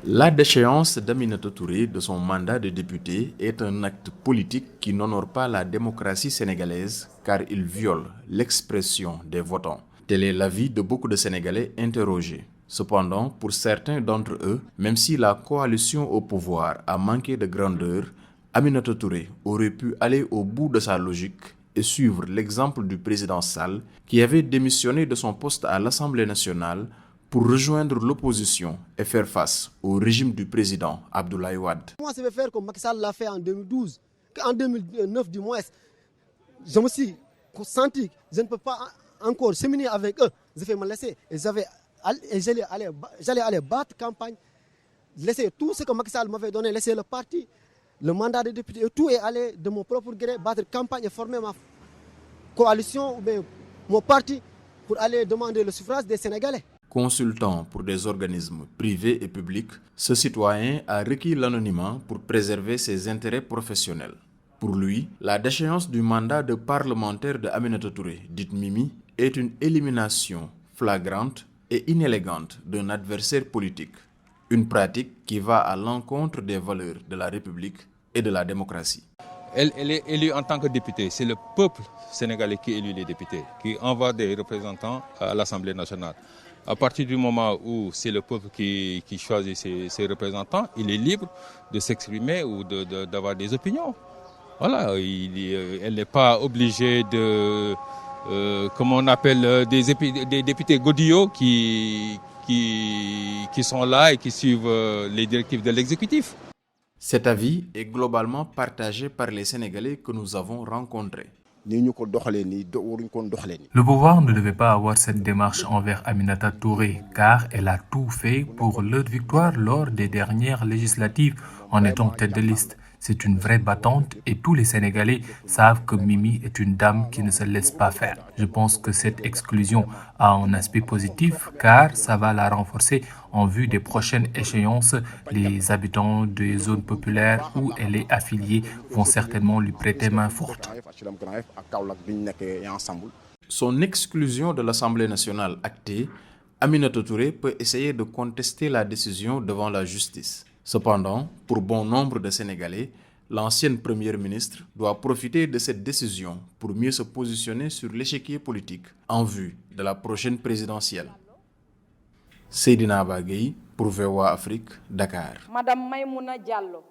La déchéance d'Aminatou Touré de son mandat de député est un acte politique qui n'honore pas la démocratie sénégalaise car il viole l'expression des votants. Tel est l'avis de beaucoup de Sénégalais interrogés. Cependant, pour certains d'entre eux, même si la coalition au pouvoir a manqué de grandeur, Aminata Touré aurait pu aller au bout de sa logique et suivre l'exemple du président Sall qui avait démissionné de son poste à l'Assemblée nationale pour rejoindre l'opposition et faire face au régime du président Abdoulaye Wade. Moi, je vais faire comme Macky Sall l'a fait en 2012, en 2009 du moins. Je me suis senti que je ne peux pas encore cheminer avec eux. Je vais me laisser et j'allais aller battre campagne, laisser tout ce que Macky Sall m'avait donné, laisser le parti, le mandat de député et tout, et aller de mon propre gré battre campagne et former ma coalition ou bien mon parti pour aller demander le suffrage des Sénégalais. Consultant pour des organismes privés et publics, ce citoyen a requis l'anonymat pour préserver ses intérêts professionnels. Pour lui, la déchéance du mandat de parlementaire de Aminata Touré, dite Mimi, est une élimination flagrante et inélégante d'un adversaire politique. Une pratique qui va à l'encontre des valeurs de la République et de la démocratie. Elle est élue en tant que députée. C'est le peuple sénégalais qui élit les députés, qui envoie des représentants à l'Assemblée nationale. À partir du moment où c'est le peuple qui choisit ses représentants, il est libre de s'exprimer ou d'avoir des opinions. Voilà, elle n'est pas obligée de, comme on appelle, des députés godillots qui sont là et qui suivent les directives de l'exécutif. Cet avis est globalement partagé par les Sénégalais que nous avons rencontrés. Le pouvoir ne devait pas avoir cette démarche envers Aminata Touré car elle a tout fait pour leur victoire lors des dernières législatives en étant tête de liste. C'est une vraie battante et tous les Sénégalais savent que Mimi est une dame qui ne se laisse pas faire. Je pense que cette exclusion a un aspect positif car ça va la renforcer en vue des prochaines échéances. Les habitants des zones populaires où elle est affiliée vont certainement lui prêter main forte. Son exclusion de l'Assemblée nationale actée, Aminata Touré peut essayer de contester la décision devant la justice. Cependant, pour bon nombre de Sénégalais, l'ancienne première ministre doit profiter de cette décision pour mieux se positionner sur l'échiquier politique en vue de la prochaine présidentielle. Seydina Bagay pour VOA Afrique, Dakar. Madame Maïmouna Diallo.